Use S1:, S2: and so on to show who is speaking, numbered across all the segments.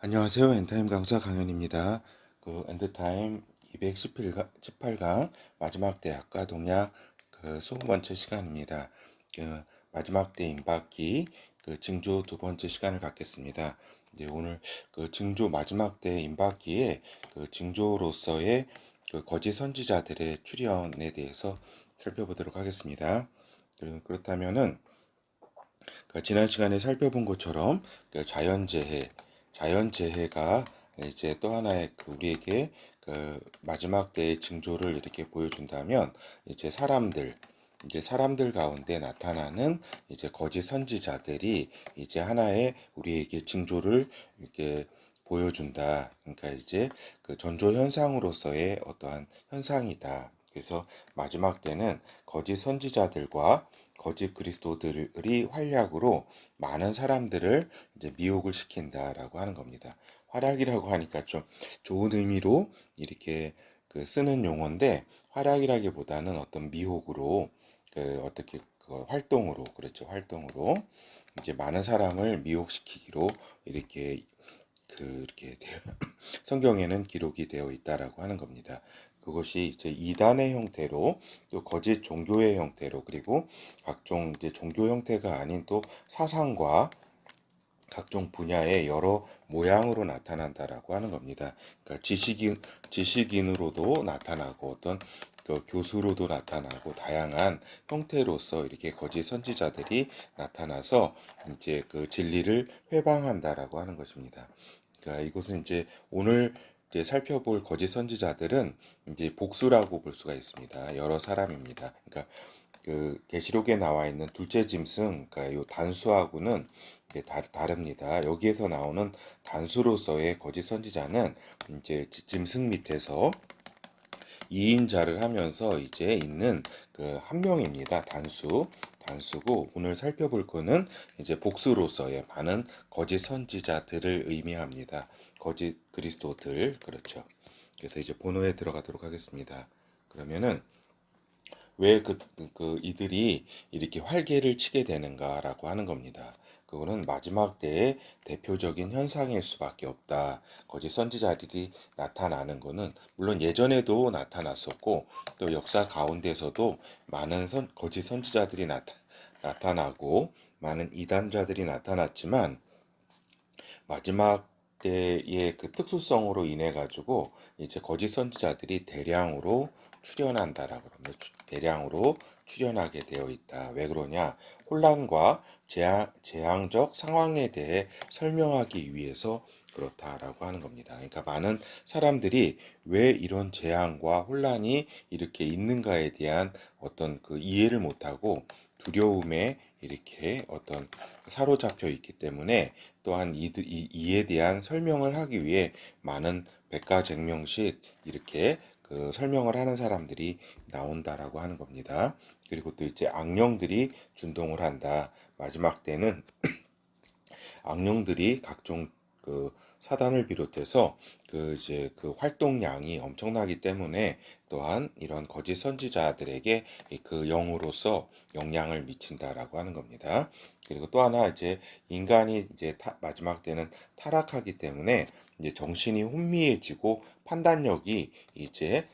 S1: 안녕하세요. 엔타임 강사 강연입니다. 엔드타임 218강 마지막 대학과 동약 20번째 시간입니다. 마지막 대 임박기 징조 두 번째 시간을 갖겠습니다. 네, 오늘 징조 마지막 대 임박기의 징조로서의 거짓 선지자들의 출현에 대해서 살펴보도록 하겠습니다. 그렇다면은 지난 시간에 살펴본 것처럼 자연재해가 이제 또 하나의 우리에게 마지막 때의 징조를 이렇게 보여준다면 이제 사람들 가운데 나타나는 이제 거짓 선지자들이 이제 하나의 우리에게 징조를 이렇게 보여준다. 그러니까 이제 전조 현상으로서의 어떠한 현상이다. 그래서 마지막 때는 거짓 선지자들과 거짓 그리스도들이 활약으로 많은 사람들을 이제 미혹을 시킨다라고 하는 겁니다. 활약이라고 하니까 좀 좋은 의미로 이렇게 쓰는 용어인데 활약이라기보다는 어떤 미혹으로 어떻게 활동으로 그렇죠. 활동으로 이제 많은 사람을 미혹시키기로 이렇게 이렇게 성경에는 기록이 되어 있다라고 하는 겁니다. 그것이 이제 이단의 형태로 또 거짓 종교의 형태로 그리고 각종 이제 종교 형태가 아닌 또 사상과 각종 분야의 여러 모양으로 나타난다라고 하는 겁니다. 그러니까 지식인으로도 나타나고 어떤 교수로도 나타나고 다양한 형태로서 이렇게 거짓 선지자들이 나타나서 이제 진리를 회방한다라고 하는 것입니다. 그러니까 이것은 이제 오늘 이제 살펴볼 거짓 선지자들은 이제 복수라고 볼 수가 있습니다. 여러 사람입니다. 그러니까 계시록에 나와 있는 둘째 짐승, 그러니까 요 단수하고는 다릅니다. 여기에서 나오는 단수로서의 거짓 선지자는 이제 짐승 밑에서 2인자를 하면서 이제 있는 한 명입니다. 단수고 오늘 살펴볼 거는 이제 복수로서의 많은 거짓 선지자들을 의미합니다. 거짓 그리스도들 그렇죠. 그래서 이제 본어에 들어가도록 하겠습니다. 그러면은 왜 이들이 이렇게 활개를 치게 되는가라고 하는 겁니다. 그거는 마지막 때의 대표적인 현상일 수밖에 없다. 거짓 선지자들이 나타나는 거는 물론 예전에도 나타났었고 또 역사 가운데서도 많은 거짓 선지자들이 나타나고 많은 이단자들이 나타났지만 마지막 때의 특수성으로 인해 가지고 이제 거짓 선지자들이 대량으로 출현한다라고 합니다. 대량으로 출현하게 되어 있다. 왜 그러냐? 혼란과 재앙적 상황에 대해 설명하기 위해서 그렇다라고 하는 겁니다. 그러니까 많은 사람들이 왜 이런 재앙과 혼란이 이렇게 있는가에 대한 어떤 이해를 못하고 두려움에 이렇게 어떤 사로잡혀 있기 때문에 또한 이에 대한 설명을 하기 위해 많은 백가쟁명식 이렇게 설명을 하는 사람들이 나온다라고 하는 겁니다. 그리고 또 이제 악령들이 준동을 한다. 마지막 때는 악령들이 각종 사단을 비롯해서 이제 활동량이 엄청나기 때문에 또한 이런 거짓 선지자들에게 영으로서 영향을 미친다라고 하는 겁니다. 그리고 또 하나 이제 인간이 이제 마지막 때는 타락하기 때문에 이제 정신이 혼미해지고 판단력이 이제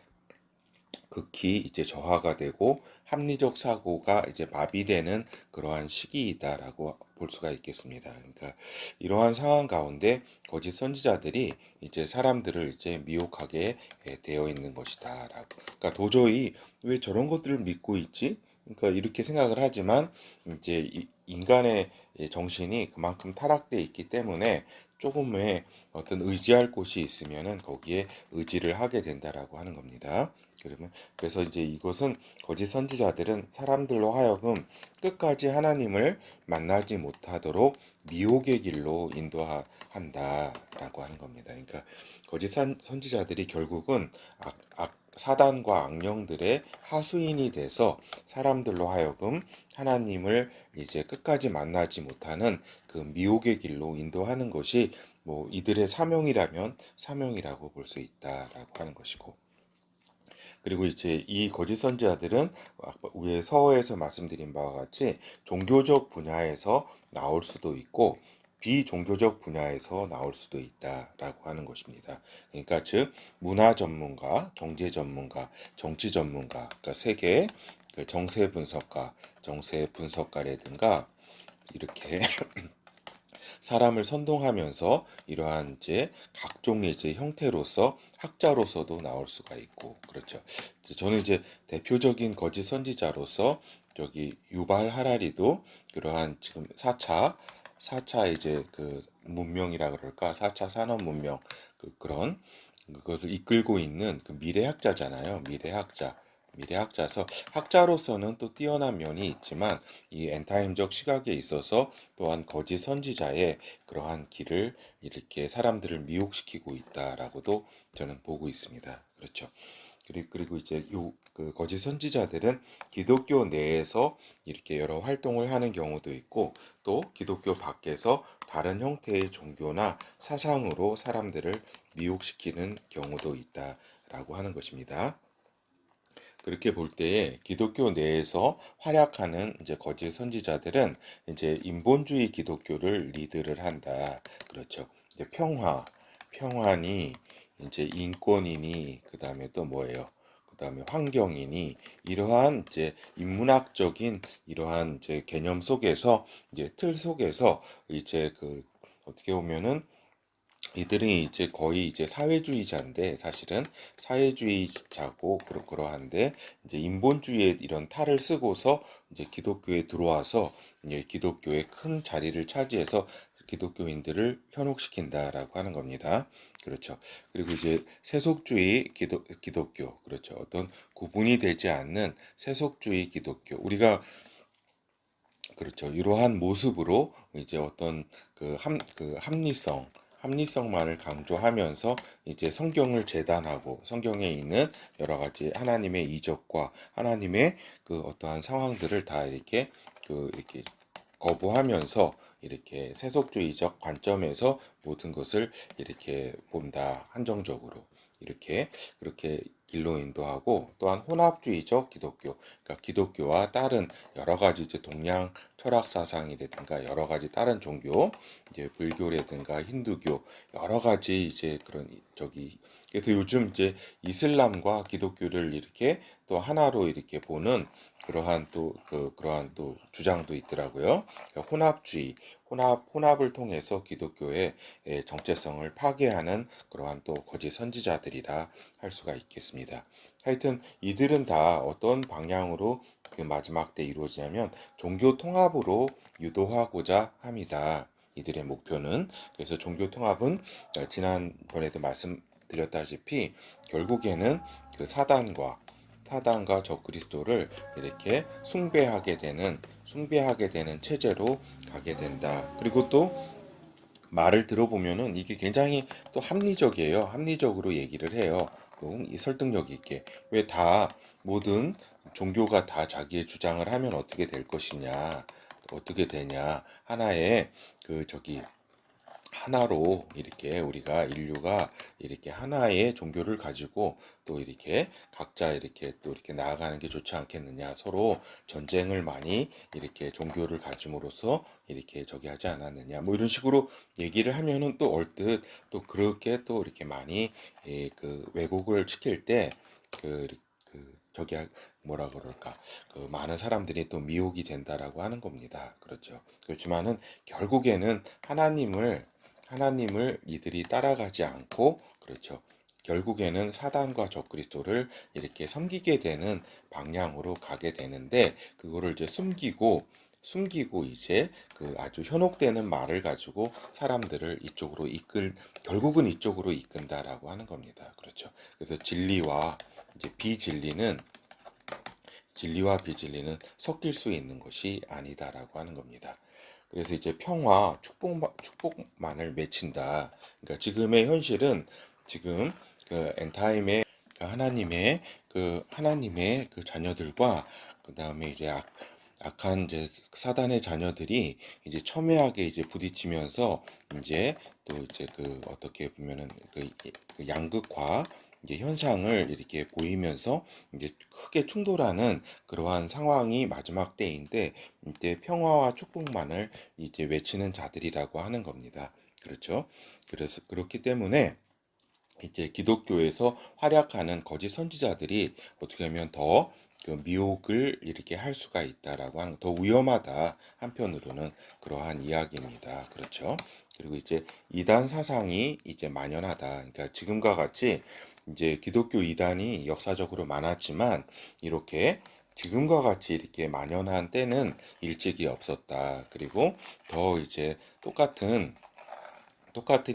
S1: 극히 이제 저하가 되고 합리적 사고가 이제 마비되는 그러한 시기이다라고 볼 수가 있겠습니다. 그러니까 이러한 상황 가운데 거짓 선지자들이 이제 사람들을 이제 미혹하게 되어 있는 것이다라고. 그러니까 도저히 왜 저런 것들을 믿고 있지? 그러니까 이렇게 생각을 하지만 이제 인간의 정신이 그만큼 타락돼 있기 때문에 조금의 어떤 의지할 곳이 있으면은 거기에 의지를 하게 된다라고 하는 겁니다. 그래서 이제 이것은 거짓 선지자들은 사람들로 하여금 끝까지 하나님을 만나지 못하도록 미혹의 길로 인도한다라고 하는 겁니다. 그러니까 거짓 선지자들이 결국은 사단과 악령들의 하수인이 돼서 사람들로 하여금 하나님을 이제 끝까지 만나지 못하는 그 미혹의 길로 인도하는 것이 뭐 이들의 사명이라면 사명이라고 볼 수 있다라고 하는 것이고 그리고 이제 이 거짓 선지자들은 위에 서어에서 말씀드린 바와 같이 종교적 분야에서 나올 수도 있고 비종교적 분야에서 나올 수도 있다라고 하는 것입니다. 그러니까 즉 문화 전문가, 경제 전문가, 정치 전문가, 그러니까 세계 그 정세 분석가라든가 이렇게 사람을 선동하면서 이러한 이제 각종의 이제 형태로서 학자로서도 나올 수가 있고 그렇죠. 저는 이제 대표적인 거짓 선지자로서 저기 유발 하라리도 그러한 지금 4차 이제 그 문명이라 그럴까? 4차 산업 문명 그런 그것을 이끌고 있는 그 미래학자잖아요. 미래학자서 학자로서는 또 뛰어난 면이 있지만 이 엔타임적 시각에 있어서 또한 거짓 선지자의 그러한 길을 이렇게 사람들을 미혹시키고 있다라고도 저는 보고 있습니다. 그렇죠. 그리고 이제 그 거짓 선지자들은 기독교 내에서 이렇게 여러 활동을 하는 경우도 있고 또 기독교 밖에서 다른 형태의 종교나 사상으로 사람들을 미혹시키는 경우도 있다라고 하는 것입니다. 그렇게 볼 때에 기독교 내에서 활약하는 이제 거짓 선지자들은 이제 인본주의 기독교를 리드를 한다. 그렇죠. 이제 평화니 이제 인권이니 그다음에 또 뭐예요? 그다음에 환경이니 이러한 이제 인문학적인 이러한 이제 개념 속에서 이제 틀 속에서 이제 그 어떻게 보면은 이들이 이제 거의 이제 사회주의자인데 사실은 사회주의자고 그러한데 이제 인본주의의 이런 탈을 쓰고서 이제 기독교에 들어와서 이제 기독교의 큰 자리를 차지해서 기독교인들을 현혹시킨다라고 하는 겁니다. 그렇죠. 그리고 이제 세속주의 기독교 그렇죠. 어떤 구분이 되지 않는 세속주의 기독교 우리가 그렇죠. 이러한 모습으로 이제 어떤 그 합리성만을 강조하면서 이제 성경을 재단하고 성경에 있는 여러 가지 하나님의 이적과 하나님의 그 어떠한 상황들을 다 이렇게 거부하면서 이렇게 세속주의적 관점에서 모든 것을 이렇게 본다. 한정적으로. 이렇게 그렇게 길로 인도하고 또한 혼합주의적 기독교, 그러니까 기독교와 다른 여러 가지 이제 동양 철학 사상이라든가 여러 가지 다른 종교, 이제 불교라든가 힌두교 여러 가지 이제 그런 저기 그래서 요즘 이제 이슬람과 기독교를 이렇게 또 하나로 이렇게 보는 그러한 또 주장도 있더라고요. 그러니까 혼합을 통해서 기독교의 정체성을 파괴하는 그러한 또 거짓 선지자들이라 할 수가 있겠습니다. 하여튼 이들은 다 어떤 방향으로 그 마지막 때 이루어지냐면 종교 통합으로 유도하고자 합니다. 이들의 목표는 그래서 종교 통합은 지난번에도 말씀드렸다시피 결국에는 그 사단과 적그리스도를 이렇게 숭배하게 되는 체제로 가게 된다. 그리고 또 말을 들어보면은 이게 굉장히 또 합리적이에요. 합리적으로 얘기를 해요. 이 설득력 있게. 왜 다 모든 종교가 다 자기의 주장을 하면 어떻게 될 것이냐, 어떻게 되냐, 하나의 그 저기 하나로 이렇게 우리가 인류가 이렇게 하나의 종교를 가지고 또 이렇게 각자 이렇게 또 이렇게 나아가는 게 좋지 않겠느냐. 서로 전쟁을 많이 이렇게 종교를 가짐으로써 이렇게 저기 하지 않았느냐. 뭐 이런 식으로 얘기를 하면은 또 얼뜻 또 그렇게 또 이렇게 많이 그 왜곡을 시킬 때그 저기 뭐라 그럴까 그 많은 사람들이 또 미혹이 된다라고 하는 겁니다. 그렇죠. 그렇지만은 결국에는 하나님을 이들이 따라가지 않고 그렇죠. 결국에는 사단과 적그리스도를 이렇게 섬기게 되는 방향으로 가게 되는데 그거를 이제 숨기고 이제 그 아주 현혹되는 말을 가지고 사람들을 결국은 이쪽으로 이끈다라고 하는 겁니다. 그렇죠. 그래서 진리와 비진리는 섞일 수 있는 것이 아니다라고 하는 겁니다. 그래서 이제 축복만을 맺힌다. 그러니까 지금의 현실은 지금 그 엔타임의 하나님의 그 자녀들과 그 다음에 이제 악한 이제 사단의 자녀들이 이제 첨예하게 이제 부딪히면서 이제 또 이제 그 어떻게 보면은 그 양극화 이제 현상을 이렇게 보이면서 이제 크게 충돌하는 그러한 상황이 마지막 때인데 이때 평화와 축복만을 이제 외치는 자들이라고 하는 겁니다. 그렇죠? 그래서 그렇기 때문에 이제 기독교에서 활약하는 거짓 선지자들이 어떻게 하면 더 그 미혹을 이렇게 할 수가 있다라고 하는 더 위험하다 한편으로는 그러한 이야기입니다. 그렇죠? 그리고 이제 이단 사상이 이제 만연하다. 그러니까 지금과 같이 이제 기독교 이단이 역사적으로 많았지만 이렇게 지금과 같이 이렇게 만연한 때는 일찍이 없었다. 그리고 더 이제 똑같은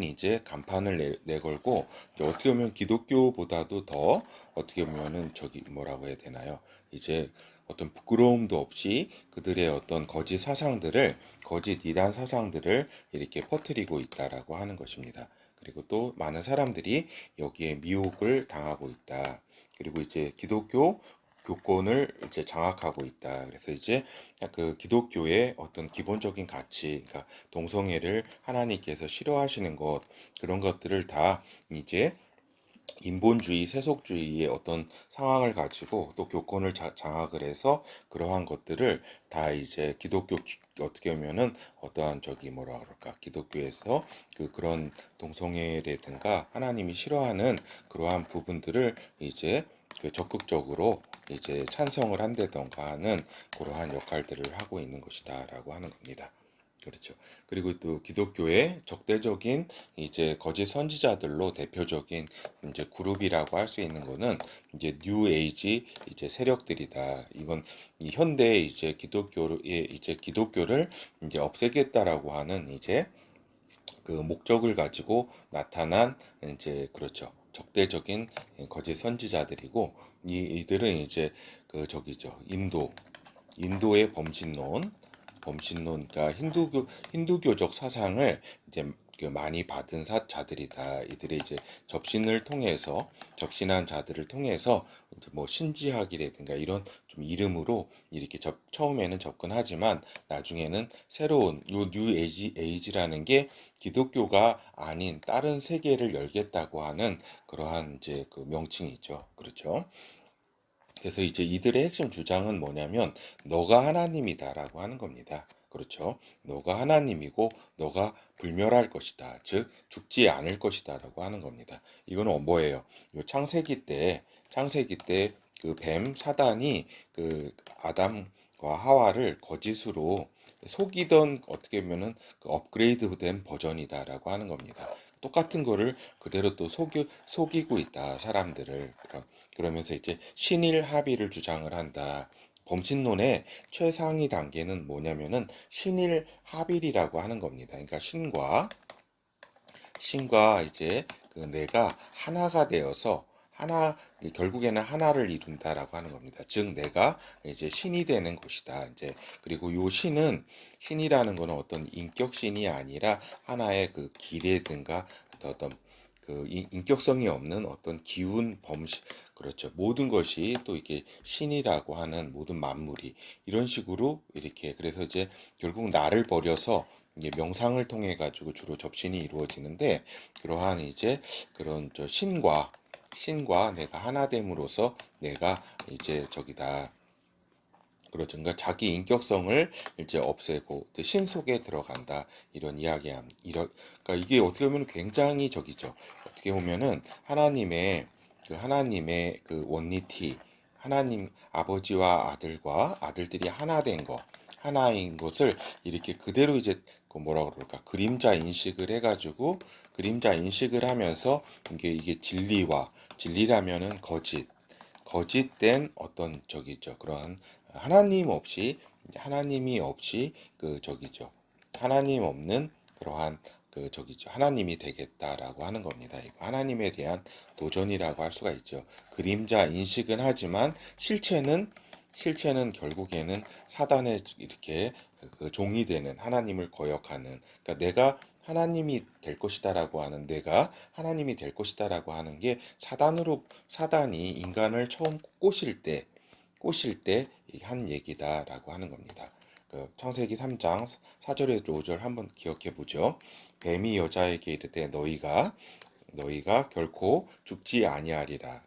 S1: 이제 간판을 내걸고 이제 어떻게 보면 기독교보다도 더 어떻게 보면은 저기 뭐라고 해야 되나요? 이제 어떤 부끄러움도 없이 그들의 어떤 거짓 이단 사상들을 이렇게 퍼뜨리고 있다라고 하는 것입니다. 그리고 또 많은 사람들이 여기에 미혹을 당하고 있다. 그리고 이제 기독교 교권을 이제 장악하고 있다. 그래서 이제 그 기독교의 어떤 기본적인 가치, 그러니까 동성애를 하나님께서 싫어하시는 것, 그런 것들을 다 이제 인본주의, 세속주의의 어떤 상황을 가지고 또 교권을 장악을 해서 그러한 것들을 다 이제 어떻게 보면은 어떠한 저기 뭐라 그럴까 기독교에서 그런 동성애라든가 하나님이 싫어하는 그러한 부분들을 이제 적극적으로 이제 찬성을 한다던가 하는 그러한 역할들을 하고 있는 것이다라고 하는 겁니다. 그렇죠. 그리고 또 기독교의 적대적인 이제 거짓 선지자들로 대표적인 이제 그룹이라고 할 수 있는 거는 이제 뉴 에이지 이제 세력들이다. 이건 이 현대 이제 기독교를 이제 없애겠다라고 하는 이제 그 목적을 가지고 나타난 이제 그렇죠. 적대적인 거짓 선지자들이고 이들은 이제 그 저기죠. 인도의 범신론, 그러니까 힌두교적 사상을 이제 그 많이 받은 자들이다. 이들의 이제 접신한 자들을 통해서 이제 뭐 신지학이라든가 이런 좀 이름으로 이렇게 처음에는 접근하지만 나중에는 새로운 요 뉴 에이지라는 게 기독교가 아닌 다른 세계를 열겠다고 하는 그러한 이제 그 명칭이죠. 그렇죠? 그래서 이제 이들의 핵심 주장은 뭐냐면 너가 하나님이다라고 하는 겁니다. 그렇죠? 너가 하나님이고 너가 불멸할 것이다. 즉 죽지 않을 것이다라고 하는 겁니다. 이거는 뭐예요? 요 창세기 때 그 뱀 사단이 그 아담과 하와를 거짓으로 속이던 어떻게 보면은 그 업그레이드된 버전이다라고 하는 겁니다. 똑같은 거를 그대로 또 속이고 있다 사람들을 그러면서 이제 신일 합의를 주장을 한다. 범신론의 최상위 단계는 뭐냐면은 신일 합일이라고 하는 겁니다. 그러니까 신과 이제 그 내가 하나가 되어서 결국에는 하나를 이룬다라고 하는 겁니다. 즉 내가 이제 신이 되는 것이다. 이제 그리고 요 신이라는 거는 어떤 인격 신이 아니라 하나의 그 기례든가 어떤 그 인격성이 없는 어떤 기운 범실 그렇죠. 모든 것이 또 이게 신이라고 하는 모든 만물이 이런 식으로 이렇게 그래서 이제 결국 나를 버려서 이게 명상을 통해 가지고 주로 접신이 이루어지는데 그러한 이제 그런 신과 내가 하나됨으로써 내가 이제 저기다 그렇죠. 그러니까 자기 인격성을 이제 없애고 이제 신 속에 들어간다 이런 그러니까 이게 어떻게 보면 굉장히 저기죠. 어떻게 보면은 하나님의 그 원리티 하나님 아버지와 아들과 아들들이 하나인 것을 이렇게 그대로 이제 그 뭐라 그럴까 그림자 인식을 하면서 이게 진리라면은 거짓된 어떤 저기죠. 그런 하나님이 없이 그 저기죠. 하나님 없는 그러한 그 저기죠. 하나님이 되겠다라고 하는 겁니다. 이거 하나님에 대한 도전이라고 할 수가 있죠. 그림자 인식은 하지만 실체는 결국에는 사단에 이렇게 그 종이 되는 하나님을 거역하는 그러니까 내가 하나님이 될 것이다라고 하는 게 사단이 인간을 처음 꼬실 때 한 얘기다라고 하는 겁니다. 그 창세기 3장 4절에서 5절 한번 기억해 보죠. 뱀이 여자에게 이르되 너희가 결코 죽지 아니하리라.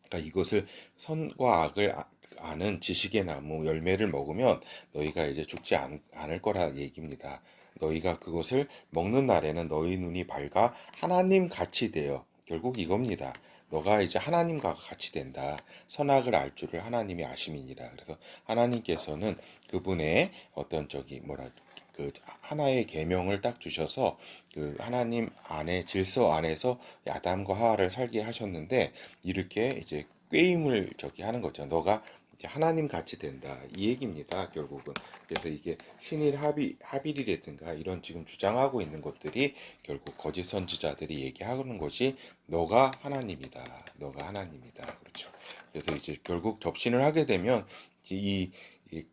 S1: 그러니까 이것을 선과 악을 아는 지식의 나무 열매를 먹으면 너희가 이제 죽지 않을 거라 얘기입니다. 너희가 그것을 먹는 날에는 너희 눈이 밝아 하나님 같이 되어 결국 이겁니다. 너가 이제 하나님과 같이 된다. 선악을 알 줄을 하나님이 아심이니라. 그래서 하나님께서는 그분의 어떤 저기 뭐라 그 하나의 계명을 딱 주셔서 그 하나님 안에 질서 안에서 아담과 하와를 살게 하셨는데 이렇게 이제 꾀임을 저기 하는 거죠. 너가 이제 하나님 같이 된다 이 얘기입니다. 결국은 그래서 이게 신일 하빌이라든가 이런 지금 주장하고 있는 것들이 결국 거짓 선지자들이 얘기하는 것이 너가 하나님이다, 너가 하나님이다. 그렇죠. 그래서 이제 결국 접신을 하게 되면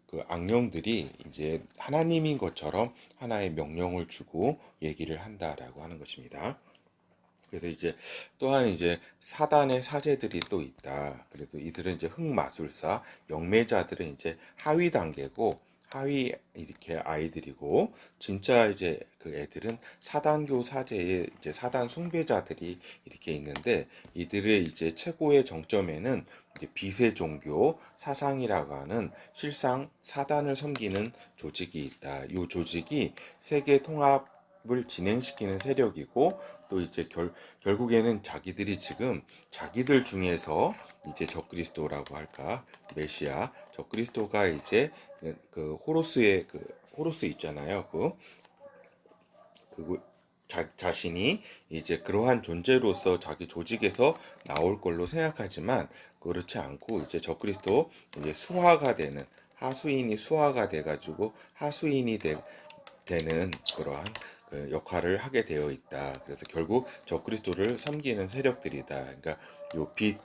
S1: 그 악령들이 이제 하나님인 것처럼 하나의 명령을 주고 얘기를 한다라고 하는 것입니다. 그래서 이제 또한 이제 사단의 사제들이 또 있다. 그래도 이들은 이제 흑마술사, 영매자들은 이제 하위 단계고 하위 이렇게 아이들이고 진짜 이제 그 애들은 사단교 사제의 이제 사단 숭배자들이 이렇게 있는데 이들의 이제 최고의 정점에는 이제 비세 종교 사상이라고 하는 실상 사단을 섬기는 조직이 있다. 이 조직이 세계 통합을 진행시키는 세력이고 또 이제 결국에는 자기들이 지금 자기들 중에서 이제 적그리스도라고 할까 메시아 적그리스도가 이제 그 호로스의 그 호로스 있잖아요. 그 자신이 이제 그러한 존재로서 자기 조직에서 나올 걸로 생각하지만 그렇지 않고 이제 적그리스도 이제 수화가 되는 하수인이 수화가 돼가지고 되는 그러한 그 역할을 하게 되어 있다. 그래서 결국 적그리스도를 섬기는 세력들이다. 그러니까 요빛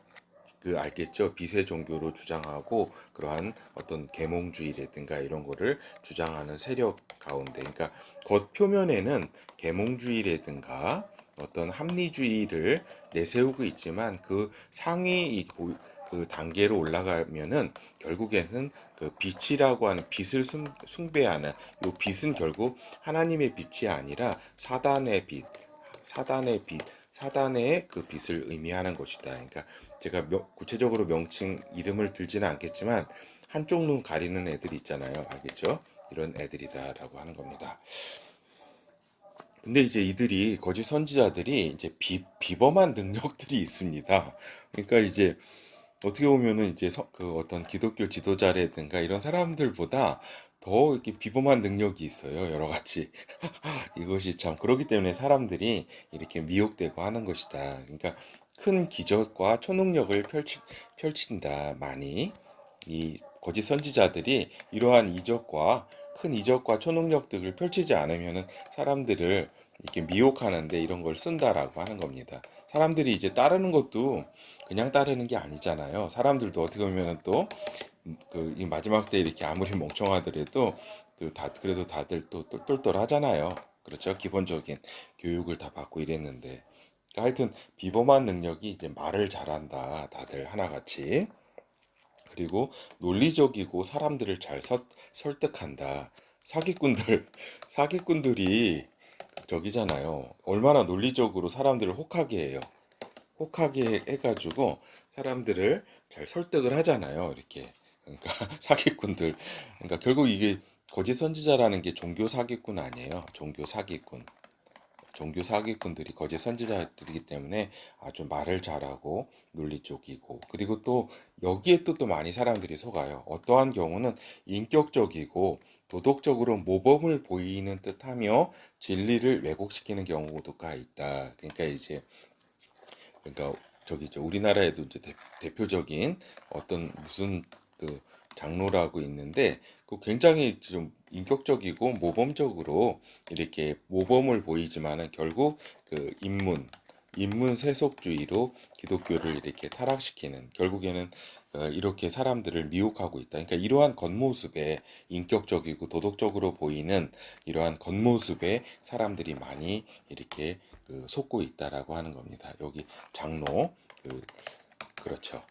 S1: 그 알겠죠? 비세 종교로 주장하고 그러한 어떤 계몽주의라든가 이런 거를 주장하는 세력 가운데, 그러니까 겉 표면에는 계몽주의라든가 어떤 합리주의를 내세우고 있지만 그 상위 그 단계로 올라가면은 결국에는 그 빛이라고 하는 빛을 숭배하는 요 빛은 결국 하나님의 빛이 아니라 사단의 빛, 사단의 그 빛을 의미하는 것이다. 그러니까 제가 구체적으로 명칭 이름을 들지는 않겠지만 한쪽 눈 가리는 애들이 있잖아요. 알겠죠? 이런 애들이다라고 하는 겁니다. 근데 이제 이들이 거짓 선지자들이 이제 비범한 능력들이 있습니다. 그러니까 이제 어떻게 보면은 이제 그 어떤 기독교 지도자라든가 이런 사람들보다 더 이렇게 비범한 능력이 있어요. 여러 가지. 이것이 참 그렇기 때문에 사람들이 이렇게 미혹되고 하는 것이다. 그러니까 큰 기적과 초능력을 펼친다. 많이 이 거짓 선지자들이 이러한 큰 이적과 초능력들을 펼치지 않으면은 사람들을 이렇게 미혹하는데 이런 걸 쓴다라고 하는 겁니다. 사람들이 이제 따르는 것도 그냥 따르는 게 아니잖아요. 사람들도 어떻게 보면은 또 그 이 마지막 때 이렇게 아무리 멍청하더라도 그래도 다들 또 똘똘하잖아요. 그렇죠? 기본적인 교육을 다 받고 이랬는데. 그러니까 하여튼 비범한 능력이 이제 말을 잘한다. 다들 하나같이. 그리고 논리적이고 사람들을 잘 설득한다. 사기꾼들, 사기꾼들이 저기잖아요. 얼마나 논리적으로 사람들을 혹하게 해요. 혹하게 해가지고 사람들을 잘 설득을 하잖아요. 이렇게. 그러니까 사기꾼들. 그러니까 결국 이게 거짓 선지자라는 게 종교 사기꾼 아니에요. 종교 사기꾼. 종교 사기꾼들이 거짓 선지자들이기 때문에 아주 말을 잘하고 논리 쪽이고 그리고 또 여기에 또 많이 사람들이 속아요. 어떠한 경우는 인격적이고 도덕적으로 모범을 보이는 듯하며 진리를 왜곡시키는 경우가 있다. 그러니까 저기 저 우리나라에도 이제 대표적인 어떤 무슨 그 장로라고 있는데 그 굉장히 좀 인격적이고 모범적으로 이렇게 모범을 보이지만은 결국 그 인문 세속주의로 기독교를 이렇게 타락시키는 결국에는 이렇게 사람들을 미혹하고 있다. 그러니까 이러한 겉모습에 인격적이고 도덕적으로 보이는 이러한 겉모습에 사람들이 많이 이렇게 그 속고 있다라고 하는 겁니다. 여기 장로 그렇죠.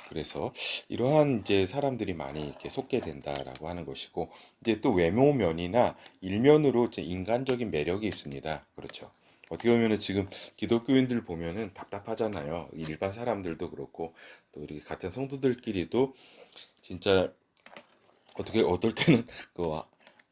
S1: 그래서 이러한 이제 사람들이 많이 이렇게 속게 된다라고 하는 것이고 이제 또 외모면이나 일면으로 이제 인간적인 매력이 있습니다. 그렇죠. 어떻게 보면은 지금 기독교인들 보면은 답답하잖아요. 일반 사람들도 그렇고 또 우리 같은 성도들끼리도 진짜 어떻게 어떨 때는 그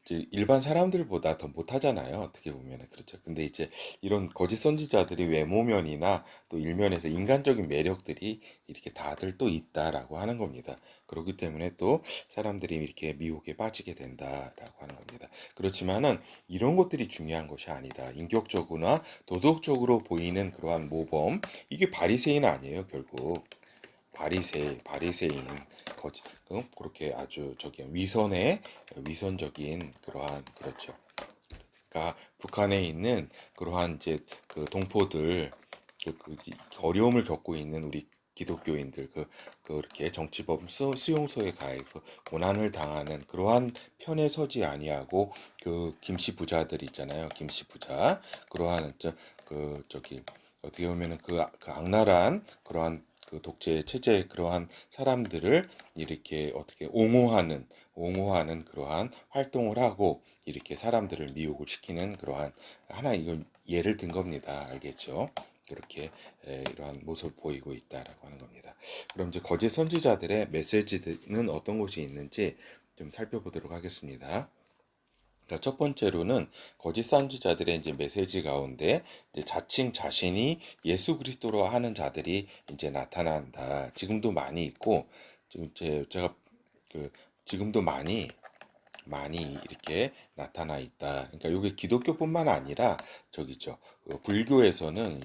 S1: 이제 일반 사람들보다 더 못하잖아요. 어떻게 보면은 그렇죠. 근데 이제 이런 거짓 선지자들이 외모면이나 또 일면에서 인간적인 매력들이 이렇게 다들 또 있다라고 하는 겁니다. 그렇기 때문에 또 사람들이 이렇게 미혹에 빠지게 된다라고 하는 겁니다. 그렇지만은 이런 것들이 중요한 것이 아니다. 인격적으로나 도덕적으로 보이는 그러한 모범, 이게 바리새인 아니에요, 결국. 바리새인 거지 그렇게 아주 저기 위선적인 그러한 그렇죠. 그러니까 북한에 있는 그러한 이제 그 동포들 어려움을 겪고 있는 우리 기독교인들 그렇게 정치법 수용소에 가해서 고난을 당하는 그러한 편에 서지 아니하고 그 김씨 부자들 있잖아요. 김씨 부자 그러한 저기 어떻게 보면은 그 악랄한 그러한 그 독재 체제 그러한 사람들을 이렇게 어떻게 옹호하는 그러한 활동을 하고 이렇게 사람들을 미혹을 시키는 그러한 하나 이건 예를 든 겁니다. 알겠죠? 그렇게 이러한 모습을 보이고 있다라고 하는 겁니다. 그럼 이제 거짓 선지자들의 메시지는 어떤 것이 있는지 좀 살펴보도록 하겠습니다. 그러니까 첫 번째로는 거짓 선지자들의 이제 메시지 가운데 이제 자칭 자신이 예수 그리스도로 하는 자들이 이제 나타난다. 지금도 많이 있고 지금 제가 그 지금도 많이 이렇게 나타나 있다. 그러니까 이게 기독교뿐만 아니라 저기죠. 불교에서는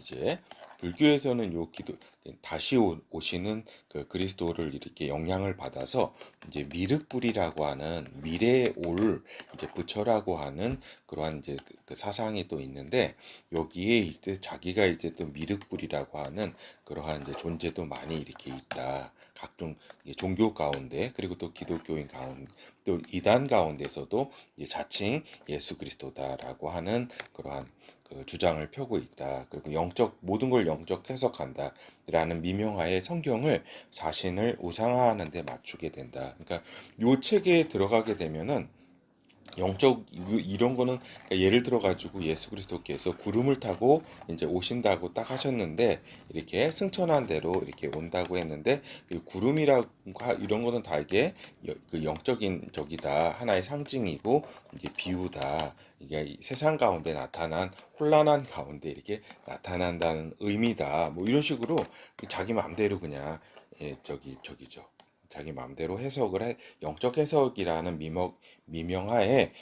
S1: 요 다시 오시는 그 그리스도를 이렇게 영향을 받아서 이제 미륵불이라고 하는 미래에 올 이제 부처라고 하는 그러한 이제 그 사상이 또 있는데 여기에 이제 자기가 이제 또 미륵불이라고 하는 그러한 이제 존재도 많이 이렇게 있다. 각종 종교 가운데 그리고 또 기독교인 가운데 또 이단 가운데서도 자칭 예수 그리스도다라고 하는 그러한 그 주장을 펴고 있다. 그리고 모든 걸 영적 해석한다라는 미명하에 성경을 자신을 우상화하는 데 맞추게 된다. 그러니까 요 책에 들어가게 되면은 이런 거는 그러니까 예를 들어 가지고 예수 그리스도께서 구름을 타고 이제 오신다고 딱 하셨는데 이렇게 승천한 대로 이렇게 온다고 했는데 그 구름이라고 이런 거는 다 이게 그 영적인 적이다 하나의 상징이고 이게 비유다 이게 이 세상 가운데 나타난 혼란한 가운데 이렇게 나타난다는 의미다 뭐 이런 식으로 자기 마음대로 그냥 저기죠. 자기 마음대로 영적 해석이라는 미명하에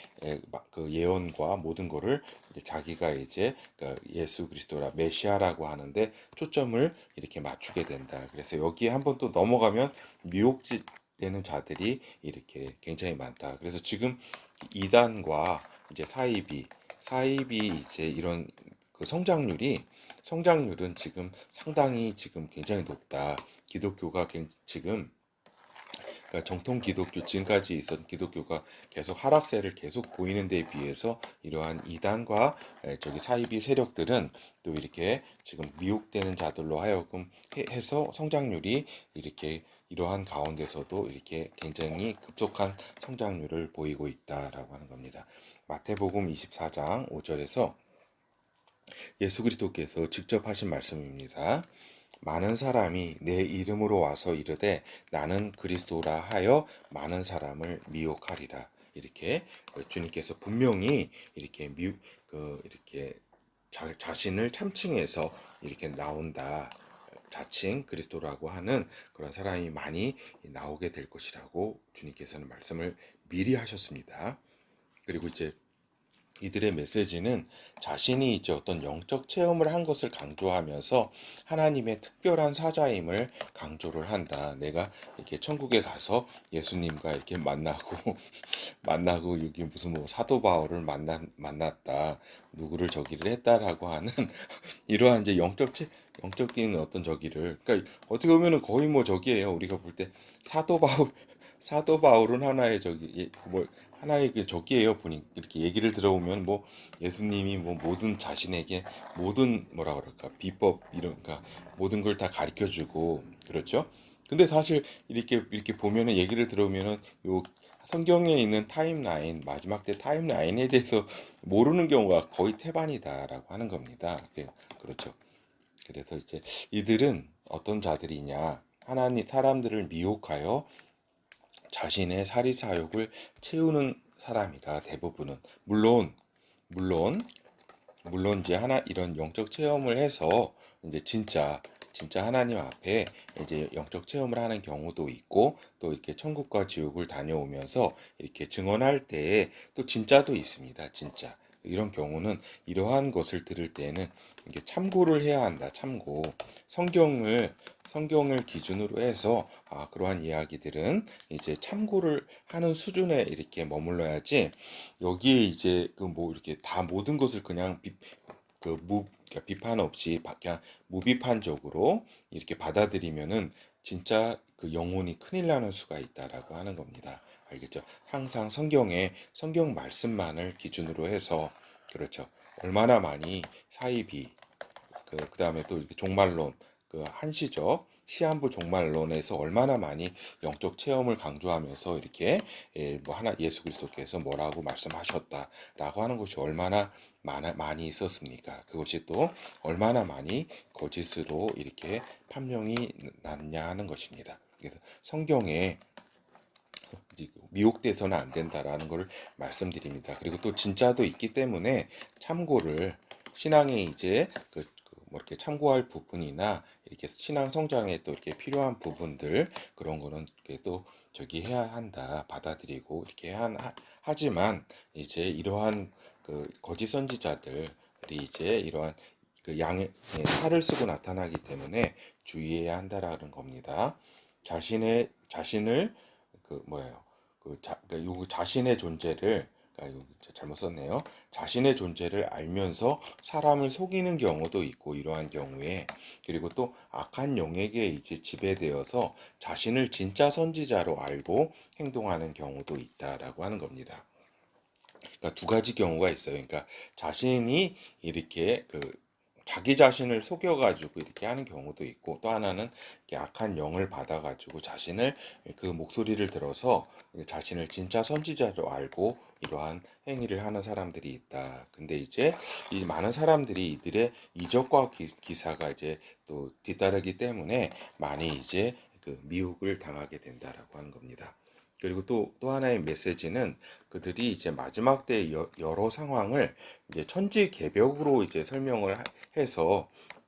S1: 그 예언과 모든 거를 이제 자기가 이제 그 예수 그리스도라 메시아라고 하는데 초점을 이렇게 맞추게 된다. 그래서 여기에 한번 또 넘어가면 미혹되는 자들이 이렇게 굉장히 많다. 그래서 지금 이단과 이제 사이비 이제 이런 그 성장률은 지금 상당히 지금 굉장히 높다. 기독교가 지금 그러니까 정통 기독교 지금까지 있었던 기독교가 계속 하락세를 계속 보이는 데 비해서 이러한 이단과 저기 사이비 세력들은 또 이렇게 지금 미혹되는 자들로 하여금 해서 성장률이 이렇게 이러한 가운데서도 이렇게 굉장히 급속한 성장률을 보이고 있다라고 하는 겁니다. 마태복음 24장 5절에서 예수 그리스도께서 직접 하신 말씀입니다. 많은 사람이 내 이름으로 와서 이르되 나는 그리스도라 하여 많은 사람을 미혹하리라. 이렇게 주님께서 분명히 이렇게 이렇게 자신을 참칭해서 이렇게 나온다. 자칭 그리스도라고 하는 그런 사람이 많이 나오게 될 것이라고 주님께서는 말씀을 미리 하셨습니다. 그리고 이제 이들의 메시지는 자신이 이제 어떤 영적 체험을 한 것을 강조하면서 하나님의 특별한 사자임을 강조를 한다. 내가 이렇게 천국에 가서 예수님과 이렇게 만나고 만나고 여기 무슨 뭐 사도 바울을 만났다. 누구를 저기를 했다라고 하는 이러한 이제 영적인 어떤 저기를 그러니까 어떻게 보면은 거의 뭐 저기예요. 우리가 볼 때 사도 바울은 하나의 뭐 하나의 그 저기예요. 보니 이렇게 얘기를 들어보면 뭐 예수님이 뭐 모든 자신에게 모든 뭐라 그럴까 비법 이런가 모든 걸 다 가르쳐 주고 그렇죠. 근데 사실 이렇게 보면은 얘기를 들어보면은 요 성경에 있는 타임라인, 마지막 때 타임라인에 대해서 모르는 경우가 거의 태반이다라고 하는 겁니다. 그렇죠. 그래서 이제 이들은 어떤 자들이냐? 하나님 사람들을 미혹하여 자신의 사리사욕을 채우는 사람이다. 대부분은 물론 이제 하나 이런 영적 체험을 해서 이제 진짜 하나님 앞에 이제 영적 체험을 하는 경우도 있고 또 이렇게 천국과 지옥을 다녀오면서 이렇게 증언할 때에 또 진짜도 있습니다. 진짜. 이런 경우는 이러한 것을 들을 때에는 이게 참고를 해야 한다. 참고. 성경을 기준으로 해서 그러한 이야기들은 이제 참고를 하는 수준에 이렇게 머물러야지 여기에 이제 그 뭐 이렇게 다 모든 것을 그냥 그러니까 비판 없이 그냥 무비판적으로 이렇게 받아들이면은 진짜 그 영혼이 큰일 나는 수가 있다라고 하는 겁니다. 알겠죠? 항상 성경 말씀만을 기준으로 해서 그렇죠. 얼마나 많이 사이비 그다음에 또 이렇게 종말론 그 한시적 시한부 종말론에서 얼마나 많이 영적 체험을 강조하면서 이렇게 뭐 하나 예수 그리스도께서 뭐라고 말씀하셨다라고 하는 것이 얼마나 많이 있었습니까? 그것이 또 얼마나 많이 거짓으로 이렇게 판명이 났냐 하는 것입니다. 그래서 성경에 미혹돼서는 안 된다라는 것을 말씀드립니다. 그리고 또 진짜도 있기 때문에 참고를 신앙에 이제 뭐 이렇게 참고할 부분이나 이렇게 신앙 성장에 또 이렇게 필요한 부분들 그런 거는 또 저기 해야 한다 받아들이고 이렇게 하지만 이제 이러한 그 거짓 선지자들이 이제 이러한 그 양의 살을 쓰고 나타나기 때문에 주의해야 한다라는 겁니다. 자신을 그 뭐예요? 요 자신의 존재를 여기 잘못 썼네요. 자신의 존재를 알면서 사람을 속이는 경우도 있고 이러한 경우에 그리고 또 악한 영에게 이제 지배되어서 자신을 진짜 선지자로 알고 행동하는 경우도 있다라고 하는 겁니다. 그러니까 두 가지 경우가 있어요. 그러니까 자신이 이렇게 자기 자신을 속여가지고 이렇게 하는 경우도 있고 또 하나는 악한 영을 받아가지고 자신을 그 목소리를 들어서 자신을 진짜 선지자로 알고 이러한 행위를 하는 사람들이 있다. 근데 이제 이 많은 사람들이 이들의 이적과 기사가 이제 또 뒤따르기 때문에 많이 이제 그 미혹을 당하게 된다라고 하는 겁니다. 그리고 또 하나의 메시지는 그들이 이제 마지막 때 여러 상황을 이제 천지개벽으로 이제 설명을 해서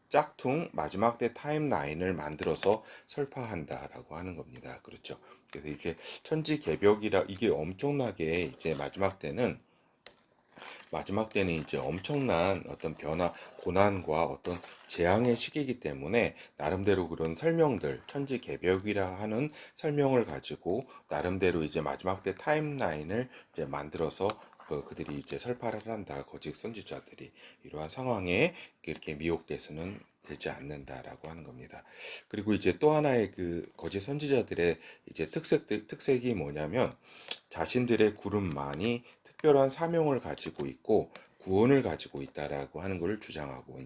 S1: 짝퉁 마지막 때 타임라인을 만들어서 설파한다라고 하는 겁니다. 그렇죠. 그래서 이제 천지개벽이라 이게 엄청나게 이제 마지막 때는 이제 엄청난 어떤 변화, 고난과 어떤 재앙의 시기이기 때문에 나름대로 그런 설명들, 천지개벽이라 하는 설명을 가지고 나름대로 이제 마지막 때 타임라인을 이제 만들어서 그들이 이제 설파를 한다. 거짓 선지자들이 이러한 상황에 이렇게 미혹돼서는 되지 않는다라고 하는 겁니다. 그리고 이제 또 하나의 그 거짓 선지자들의 이제 특색이 뭐냐면 자신들의 그룹만이 특별한 사명을 가지고 있고 구원을 가지고 있다라고 하는 것을 주장하고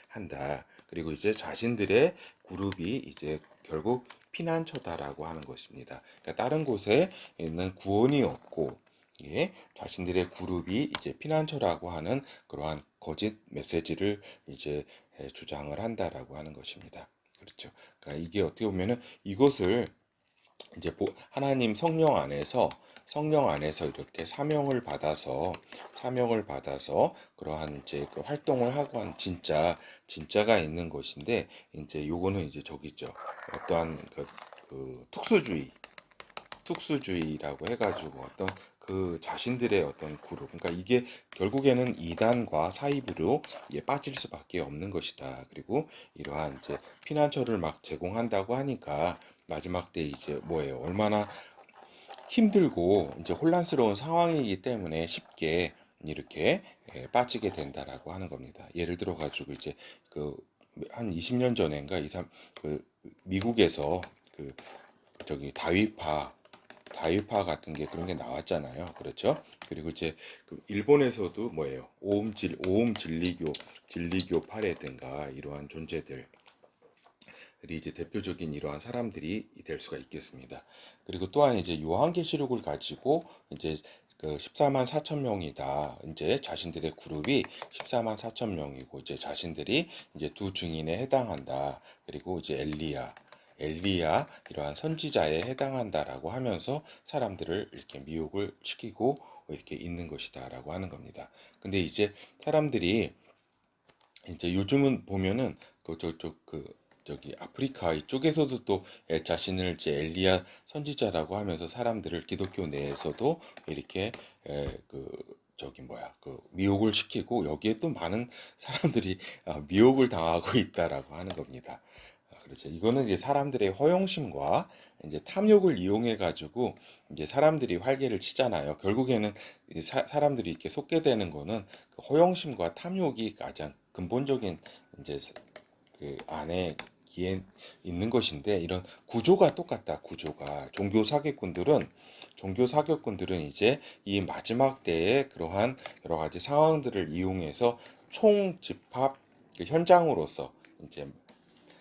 S1: 한다. 그리고 이제 자신들의 그룹이 이제 결국 피난처다라고 하는 것입니다. 그러니까 다른 곳에 있는 구원이 없고 예, 자신들의 그룹이 이제 피난처라고 하는 그러한 거짓 메시지를 이제 주장을 한다라고 하는 것입니다. 그렇죠. 그러니까 이게 어떻게 보면은 이것을 이제 하나님 성령 안에서 이렇게 사명을 받아서 그러한 이제 그 활동을 하고 한 진짜가 있는 것인데 이제 요거는 이제 저기 있죠. 어떠한 그 특수주의라고 해가지고 어떤 그 자신들의 어떤 그룹, 그러니까 이게 결국에는 이단과 사이비로 빠질 수밖에 없는 것이다. 그리고 이러한 이제 피난처를 막 제공한다고 하니까 마지막 때 이제 뭐예요? 얼마나 힘들고 이제 혼란스러운 상황이기 때문에 쉽게 이렇게 빠지게 된다라고 하는 겁니다. 예를 들어 가지고 이제 그 한 20년 전인가 미국에서 그 저기 다위파 같은 게 그런 게 나왔잖아요. 그렇죠? 그리고 이제 그 일본에서도 뭐예요? 오음 진리교파라든가 이러한 존재들 이제 대표적인 이러한 사람들이 될 수가 있겠습니다. 그리고 또한 이제 요한계시록을 가지고 이제 그 14만 4천 명이다. 이제 자신들의 그룹이 14만 4천 명이고 이제 자신들이 이제 두 증인에 해당한다. 그리고 이제 엘리야 이러한 선지자에 해당한다라고 하면서 사람들을 이렇게 미혹을 시키고 이렇게 있는 것이다라고 하는 겁니다. 근데 이제 사람들이 이제 요즘은 보면은 저기 아프리카 이쪽에서도 또 자신을 이제 엘리야 선지자라고 하면서 사람들을 기독교 내에서도 이렇게 그 저기 뭐야 그 미혹을 시키고 여기에 또 많은 사람들이 미혹을 당하고 있다라고 하는 겁니다. 그렇죠. 이거는 이제 사람들의 허영심과 이제 탐욕을 이용해 가지고 이제 사람들이 활개를 치잖아요. 결국에는 이 사람들이 이렇게 속게 되는 거는 그 허영심과 탐욕이 가장 근본적인 이제 그 안에 기에 있는 것인데 이런 구조가 똑같다. 구조가 종교 사기꾼들은 이제 이 마지막 때에 그러한 여러 가지 상황들을 이용해서 총집합 그 현장으로서 이제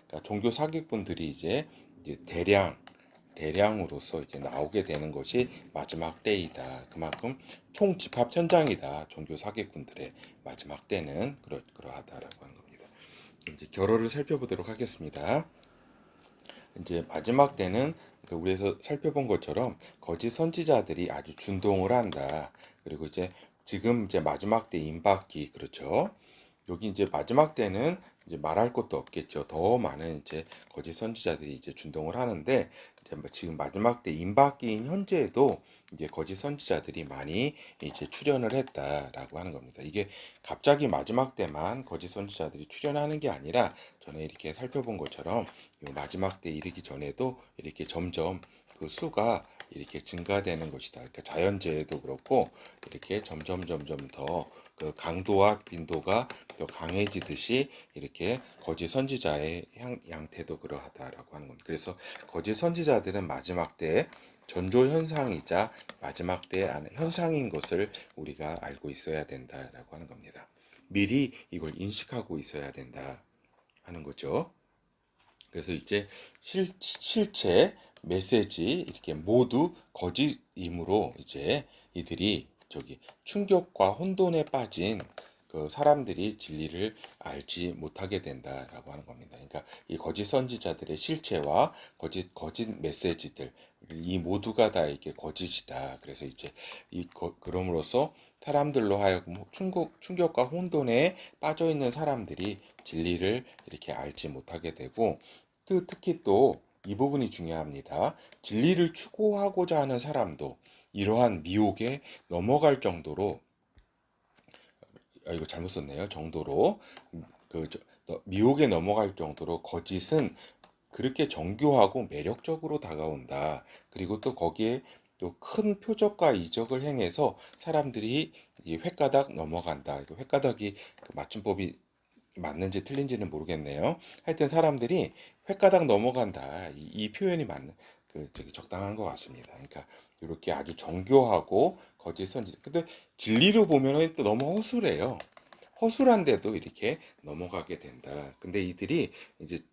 S1: 그러니까 종교 사기꾼들이 이제 대량으로서 이제 나오게 되는 것이 마지막 때이다. 그만큼 총집합 현장이다. 종교 사기꾼들의 마지막 때는 그러하다라고 하는 겁니다. 이제 결어를 살펴보도록 하겠습니다. 이제 마지막 때는 우리에서 살펴본 것처럼 거짓 선지자들이 아주 준동을 한다. 그리고 이제 지금 이제 마지막 때 임박기 그렇죠. 여기 이제 마지막 때는 이제 말할 것도 없겠죠. 더 많은 이제 거짓 선지자들이 이제 준동을 하는데 이제 지금 마지막 때 임박기인 현재에도 이제 거짓 선지자들이 많이 이제 출현을 했다라고 하는 겁니다. 이게 갑자기 마지막 때만 거짓 선지자들이 출현하는 게 아니라 전에 이렇게 살펴본 것처럼 마지막 때 이르기 전에도 이렇게 점점 그 수가 이렇게 증가되는 것이다. 그러니까 자연재해도 그렇고 이렇게 점점 더 그 강도와 빈도가 더 강해지듯이 이렇게 거짓 선지자의 양태도 그러하다라고 하는 겁니다. 그래서 거짓 선지자들은 마지막 때 전조 현상이자 마지막 때 현상인 것을 우리가 알고 있어야 된다라고 하는 겁니다. 미리 이걸 인식하고 있어야 된다 하는 거죠. 그래서 이제 실체, 메시지 이렇게 모두 거짓이므로 이제 이들이 저기 충격과 혼돈에 빠진 그 사람들이 진리를 알지 못하게 된다라고 하는 겁니다. 그러니까 이 거짓 선지자들의 실체와 거짓 메시지들 이 모두가 다 이게 거짓이다. 그래서 이제 그럼으로써 사람들로 하여금 충격과 혼돈에 빠져 있는 사람들이 진리를 이렇게 알지 못하게 되고 특히 또 이 부분이 중요합니다. 진리를 추구하고자 하는 사람도 이러한 미혹에 넘어갈 정도로 이거 잘못 썼네요. 정도로 미혹에 넘어갈 정도로 거짓은 그렇게 정교하고 매력적으로 다가온다. 그리고 또 거기에 또 큰 표적과 이적을 행해서 사람들이 이 횟가닥 넘어간다. 이거 횟가닥이 그 맞춤법이 맞는지 틀린지는 모르겠네요. 하여튼 사람들이 횟가닥 넘어간다. 이 표현이 맞는 되게 적당한 것 같습니다. 그러니까 이렇게 아주 정교하고 거짓 선지. 근데 진리로 보면은 또 너무 허술해요. 허술한데도 이렇게 넘어가게 된다. 근데 이들이 이제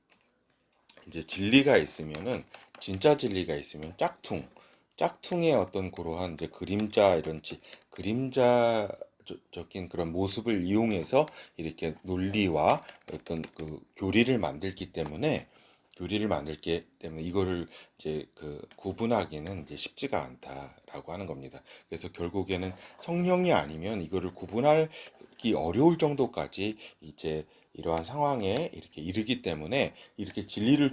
S1: 진리가 있으면은 진짜 진리가 있으면 짝퉁의 어떤 그러한 이제 그림자적인 그런 모습을 이용해서 이렇게 논리와 어떤 그 교리를 만들기 때문에 이거를 이제 그 구분하기는 이제 쉽지가 않다라고 하는 겁니다. 그래서 결국에는 성령이 아니면 이거를 구분하기 어려울 정도까지 이제 이러한 상황에 이렇게 이르기 때문에 이렇게 진리를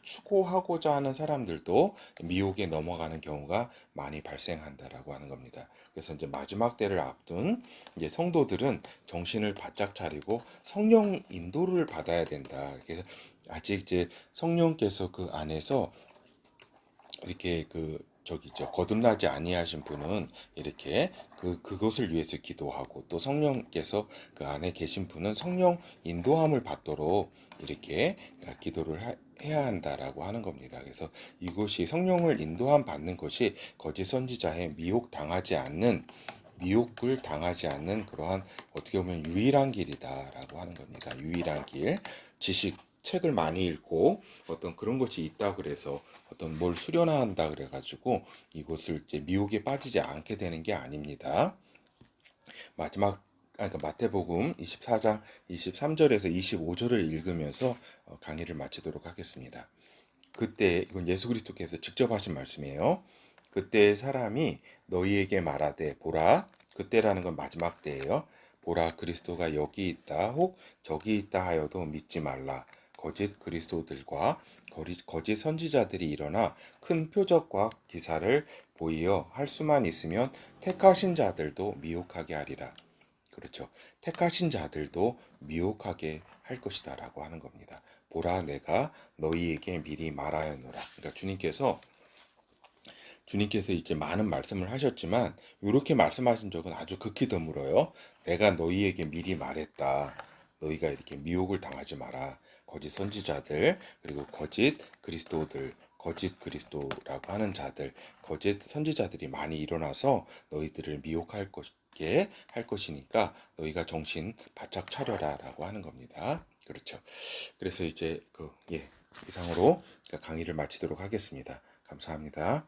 S1: 추구하고자 하는 사람들도 미혹에 넘어가는 경우가 많이 발생한다라고 하는 겁니다. 그래서 이제 마지막 때를 앞둔 이제 성도들은 정신을 바짝 차리고 성령 인도를 받아야 된다. 그래서 아직 이제 성령께서 그 안에서 이렇게 거듭나지 아니하신 분은 이렇게 그것을 위해서 기도하고 또 성령께서 그 안에 계신 분은 성령 인도함을 받도록 이렇게 기도를 해야 한다라고 하는 겁니다. 그래서 이것이 성령을 인도함 받는 것이 거짓 선지자의 미혹을 당하지 않는 그러한 어떻게 보면 유일한 길이다라고 하는 겁니다. 유일한 길, 지식 책을 많이 읽고 어떤 그런 것이 있다 그래서 어떤 뭘 수련한다 그래가지고 이곳을 이제 미혹에 빠지지 않게 되는 게 아닙니다. 마지막 그러니까 마태복음 24장 23절에서 25절을 읽으면서 강의를 마치도록 하겠습니다. 그때 이건 예수 그리스도께서 직접 하신 말씀이에요. 그때 사람이 너희에게 말하되 보라, 그때라는 건 마지막 때예요. 보라, 그리스도가 여기 있다 혹 저기 있다 하여도 믿지 말라. 거짓 그리스도들과 거짓 선지자들이 일어나 큰 표적과 기사를 보이어 할 수만 있으면 택하신 자들도 미혹하게 하리라. 그렇죠. 택하신 자들도 미혹하게 할 것이다라고 하는 겁니다. 보라, 내가 너희에게 미리 말하였노라. 그러니까 주님께서 이제 많은 말씀을 하셨지만 이렇게 말씀하신 적은 아주 극히 드물어요. 내가 너희에게 미리 말했다. 너희가 이렇게 미혹을 당하지 마라. 거짓 선지자들, 그리고 거짓 그리스도들, 거짓 그리스도라고 하는 자들, 거짓 선지자들이 많이 일어나서 너희들을 미혹할 것게 할 것이니까 너희가 정신 바짝 차려라라고 하는 겁니다. 그렇죠. 그래서 이제 이상으로 강의를 마치도록 하겠습니다. 감사합니다.